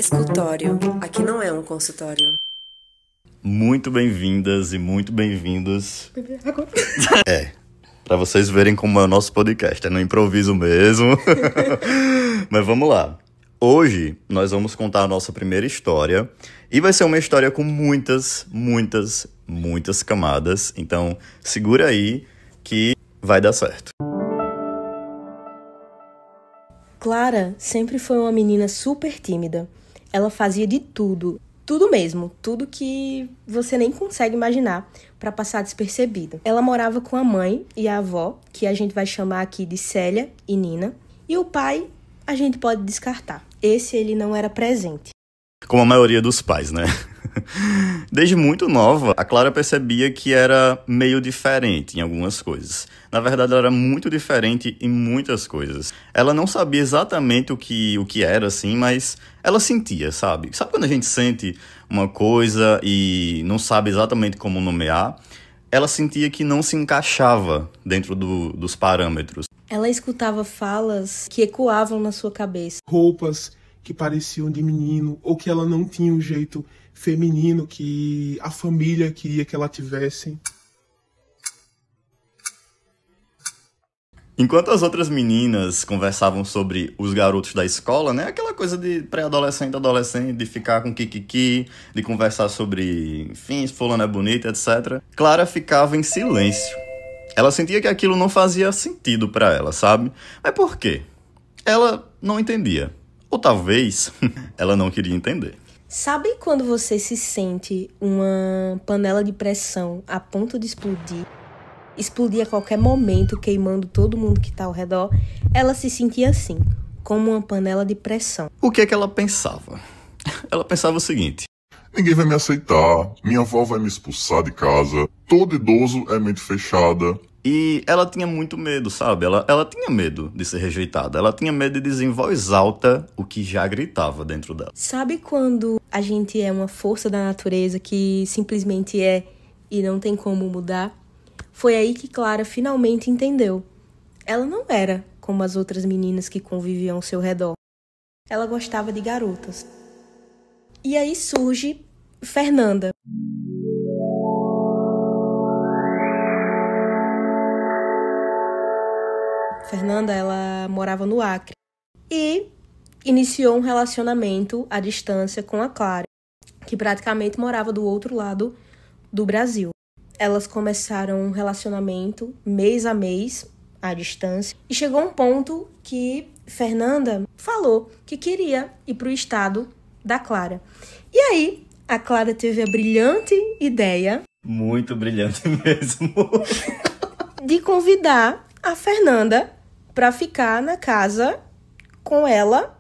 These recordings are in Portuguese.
Escutório. Aqui não é um consultório. Muito bem-vindas e muito bem-vindos. Pra vocês verem como é o nosso podcast. É no improviso mesmo. Mas vamos lá. Hoje nós vamos contar a nossa primeira história. E vai ser uma história com muitas camadas. Então segura aí que vai dar certo. Clara sempre foi uma menina super tímida. Ela fazia de tudo mesmo, tudo que você nem consegue imaginar para passar despercebida. Ela morava com a mãe e a avó, que a gente vai chamar aqui de Célia e Nina, e o pai a gente pode descartar. Esse ele não era presente. Como a maioria dos pais, né? Desde muito nova, a Clara percebia que era meio diferente em algumas coisas. Na verdade, ela era muito diferente em muitas coisas. Ela não sabia exatamente o que era, assim, mas ela sentia, sabe? Sabe quando a gente sente uma coisa e não sabe exatamente como nomear? Ela sentia que não se encaixava dentro dos parâmetros. Ela escutava falas que ecoavam na sua cabeça. Roupas que pareciam de menino, ou que ela não tinha o jeito feminino que a família queria que ela tivesse. Enquanto as outras meninas conversavam sobre os garotos da escola, né? Aquela coisa de pré-adolescente, adolescente, de ficar com kikiki, de conversar sobre, enfim, se fulano é bonito, etc. Clara ficava em silêncio. Ela sentia que aquilo não fazia sentido pra ela, sabe? Mas por quê? Ela não entendia. Ou talvez ela não queria entender. Sabe quando você se sente uma panela de pressão a ponto de explodir? Explodir a qualquer momento, queimando todo mundo que tá ao redor? Ela se sentia assim, como uma panela de pressão. O que é que ela pensava? Ela pensava o seguinte: ninguém vai me aceitar, minha avó vai me expulsar de casa, todo idoso é mente fechada. E ela tinha muito medo, sabe? Ela tinha medo de ser rejeitada. Ela tinha medo de dizer em voz alta o que já gritava dentro dela. Sabe quando a gente é uma força da natureza que simplesmente é e não tem como mudar? Foi aí que Clara finalmente entendeu. Ela não era como as outras meninas que conviviam ao seu redor. Ela gostava de garotas. E aí surge Fernanda. Fernanda, ela morava no Acre e iniciou um relacionamento à distância com a Clara, que praticamente morava do outro lado do Brasil. Elas começaram um relacionamento mês a mês, à distância, e chegou um ponto que Fernanda falou que queria ir para o estado da Clara. E aí, a Clara teve a brilhante ideia... Muito brilhante mesmo. ...de convidar a Fernanda para ficar na casa com ela,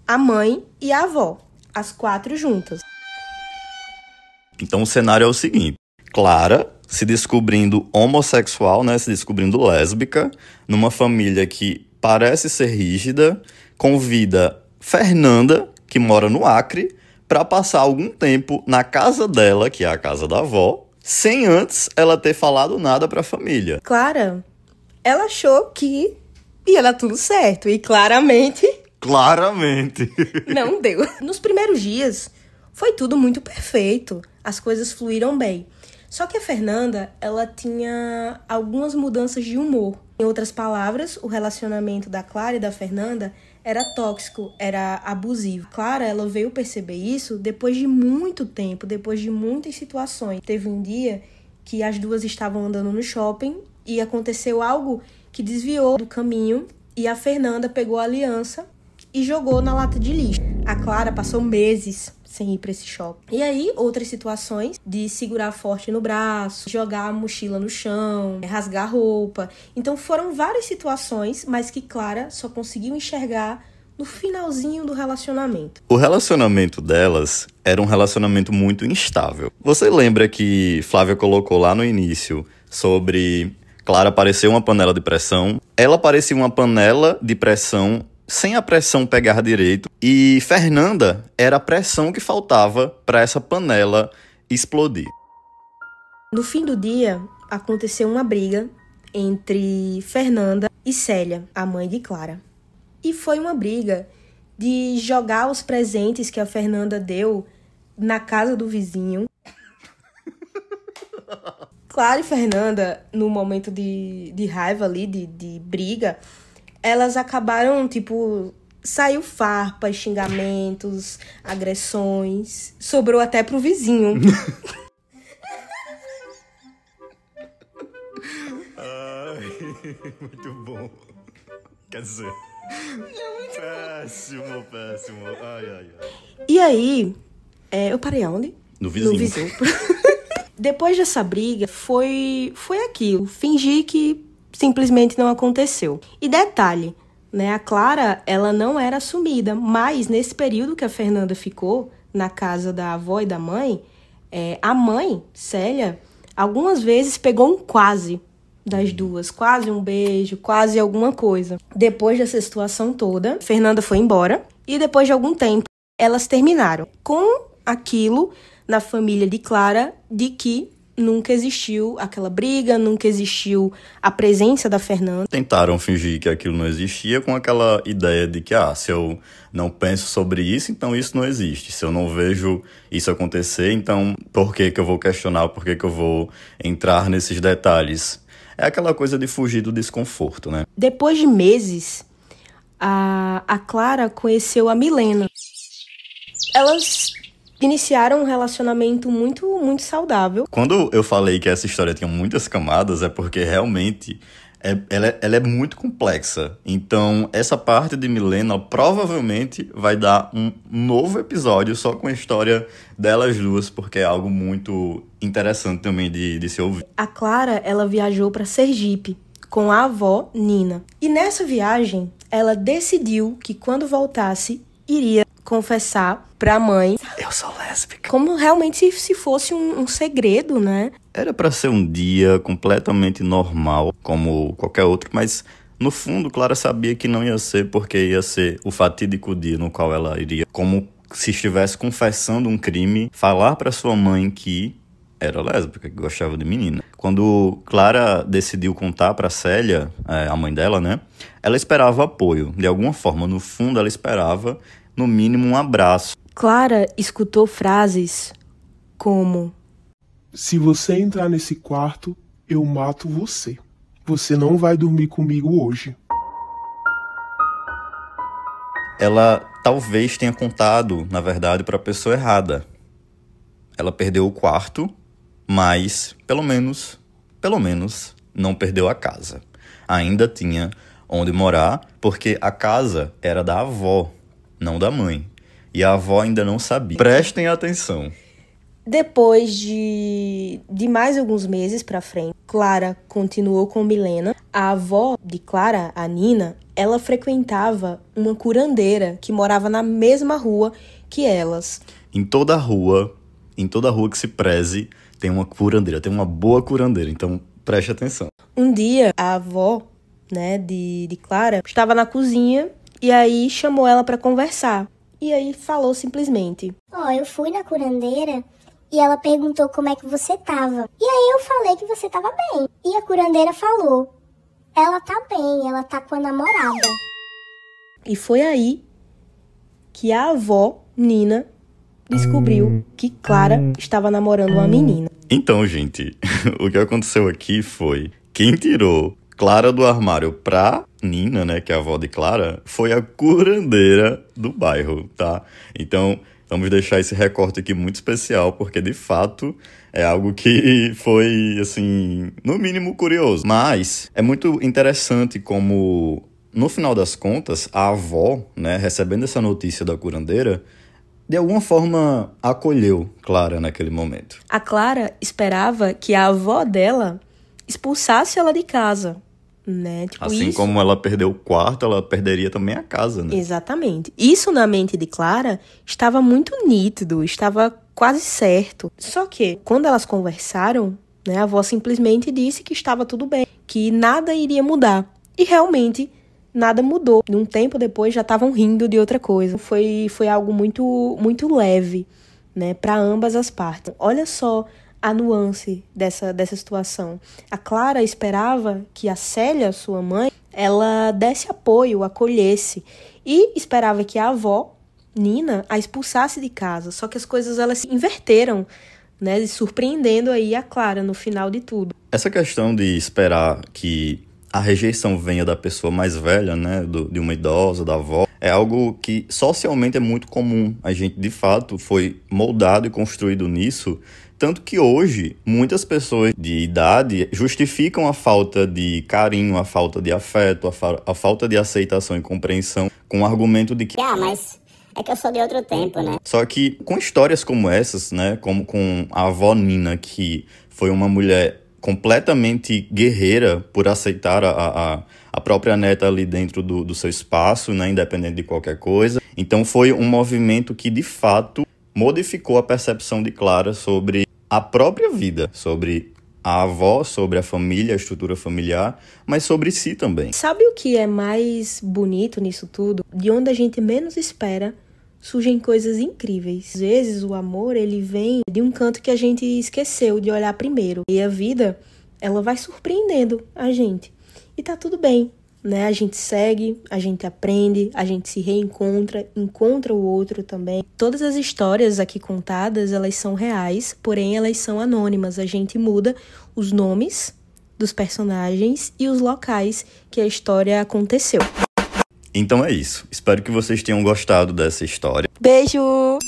a mãe e a avó, as 4 juntas. Então o cenário é o seguinte: Clara se descobrindo homossexual, né, se descobrindo lésbica, numa família que parece ser rígida, convida Fernanda, que mora no Acre, para passar algum tempo na casa dela, que é a casa da avó, sem antes ela ter falado nada para a família. Clara, ela achou que ia dar tudo certo e claramente não deu. Nos primeiros dias foi tudo muito perfeito, as coisas fluíram bem. Só que a Fernanda, ela tinha algumas mudanças de humor. Em outras palavras, o relacionamento da Clara e da Fernanda era tóxico, era abusivo. Clara, ela veio perceber isso depois de muito tempo, depois de muitas situações. Teve um dia que as duas estavam andando no shopping e aconteceu algo que desviou do caminho e a Fernanda pegou a aliança e jogou na lata de lixo. A Clara passou meses sem ir para esse shopping. E aí, outras situações de segurar forte no braço, jogar a mochila no chão, rasgar a roupa. Então foram várias situações, mas que Clara só conseguiu enxergar no finalzinho do relacionamento. O relacionamento delas era um relacionamento muito instável. Você lembra que Flávia colocou lá no início sobre Clara parecer uma panela de pressão? Ela parecia uma panela de pressão sem a pressão pegar direito, e Fernanda era a pressão que faltava para essa panela explodir. No fim do dia, aconteceu uma briga entre Fernanda e Célia, a mãe de Clara. E foi uma briga de jogar os presentes que a Fernanda deu na casa do vizinho. Clara e Fernanda, no momento de raiva ali, de briga, elas acabaram, tipo, saiu farpas, xingamentos, agressões. Sobrou até pro vizinho. Ai, muito bom. Quer dizer, péssimo. Ai. E aí, eu parei aonde? No vizinho. No vizinho. Depois dessa briga, foi aquilo. Fingir que simplesmente não aconteceu. E detalhe, né? A Clara, ela não era assumida, mas nesse período que a Fernanda ficou na casa da avó e da mãe, a mãe, Célia, algumas vezes pegou um quase das duas. Quase um beijo, quase alguma coisa. Depois dessa situação toda, Fernanda foi embora e depois de algum tempo, elas terminaram com aquilo na família de Clara de que nunca existiu aquela briga, nunca existiu a presença da Fernanda. Tentaram fingir que aquilo não existia com aquela ideia de que, se eu não penso sobre isso, então isso não existe. Se eu não vejo isso acontecer, então por que eu vou questionar, por que eu vou entrar nesses detalhes? É aquela coisa de fugir do desconforto, né? Depois de meses, a Clara conheceu a Milena. Elas iniciaram um relacionamento muito, muito saudável. Quando eu falei que essa história tinha muitas camadas, é porque realmente ela é muito complexa. Então, essa parte de Milena provavelmente vai dar um novo episódio só com a história delas duas, porque é algo muito interessante também de se ouvir. A Clara, ela viajou para Sergipe com a avó Nina. E nessa viagem, ela decidiu que quando voltasse, iria confessar pra mãe. Eu sou lésbica. Como realmente se fosse um segredo, né? Era pra ser um dia completamente normal, como qualquer outro, mas no fundo, Clara sabia que não ia ser, porque ia ser o fatídico dia no qual ela iria, como se estivesse confessando um crime, falar pra sua mãe que era lésbica, que gostava de menina. Quando Clara decidiu contar pra Célia, a mãe dela, né? Ela esperava apoio. De alguma forma, no fundo, ela esperava no mínimo um abraço. Clara escutou frases como: se você entrar nesse quarto, eu mato você. Você não vai dormir comigo hoje. Ela talvez tenha contado, na verdade, para a pessoa errada. Ela perdeu o quarto, mas pelo menos, não perdeu a casa. Ainda tinha onde morar, porque a casa era da avó, não da mãe. E a avó ainda não sabia. Prestem atenção. Depois de mais alguns meses pra frente, Clara continuou com Milena. A avó de Clara, a Nina, ela frequentava uma curandeira que morava na mesma rua que elas. Em toda rua que se preze, tem uma curandeira, tem uma boa curandeira. Então, preste atenção. Um dia, a avó, né, de Clara, estava na cozinha e aí chamou ela pra conversar. E aí falou simplesmente: eu fui na curandeira e ela perguntou como é que você tava. E aí eu falei que você tava bem. E a curandeira falou: ela tá bem, ela tá com a namorada. E foi aí que a avó, Nina, descobriu que Clara estava namorando uma menina. Então, gente, o que aconteceu aqui foi: quem tirou Clara do armário pra Nina, né, que é a avó de Clara, foi a curandeira do bairro, tá? Então, vamos deixar esse recorte aqui muito especial, porque de fato é algo que foi, assim, no mínimo curioso. Mas é muito interessante como, no final das contas, a avó, né, recebendo essa notícia da curandeira, de alguma forma acolheu Clara naquele momento. A Clara esperava que a avó dela expulsasse ela de casa, né? Tipo, assim como ela perdeu o quarto, ela perderia também a casa, né? Exatamente. Isso na mente de Clara estava muito nítido, estava quase certo. Só que, quando elas conversaram, né, a avó simplesmente disse que estava tudo bem, que nada iria mudar. E realmente nada mudou. Um tempo depois já estavam rindo de outra coisa. Foi algo muito, muito leve, né, para ambas as partes. Olha só a nuance dessa situação. A Clara esperava que a Célia, sua mãe, ela desse apoio, acolhesse. e esperava que a avó, Nina, a expulsasse de casa. Só que as coisas elas se inverteram, né, surpreendendo aí a Clara no final de tudo. Essa questão de esperar que a rejeição venha da pessoa mais velha, né, de uma idosa, da avó, é algo que socialmente é muito comum. A gente, de fato, foi moldado e construído nisso, tanto que hoje muitas pessoas de idade justificam a falta de carinho, a falta de afeto, a falta de aceitação e compreensão com o argumento de que mas é que eu sou de outro tempo, né? Só que com histórias como essas, né, como com a avó Nina, que foi uma mulher completamente guerreira por aceitar a própria neta ali dentro do seu espaço, né, independente de qualquer coisa. Então foi um movimento que, de fato, modificou a percepção de Clara sobre a própria vida, sobre a avó, sobre a família, a estrutura familiar, mas sobre si também. Sabe o que é mais bonito nisso tudo? De onde a gente menos espera, surgem coisas incríveis. Às vezes o amor, ele vem de um canto que a gente esqueceu de olhar primeiro. E a vida, ela vai surpreendendo a gente. E tá tudo bem, né? A gente segue, a gente aprende, a gente se reencontra, encontra o outro também. Todas as histórias aqui contadas, elas são reais, porém elas são anônimas. A gente muda os nomes dos personagens e os locais que a história aconteceu. Então é isso. Espero que vocês tenham gostado dessa história. Beijo!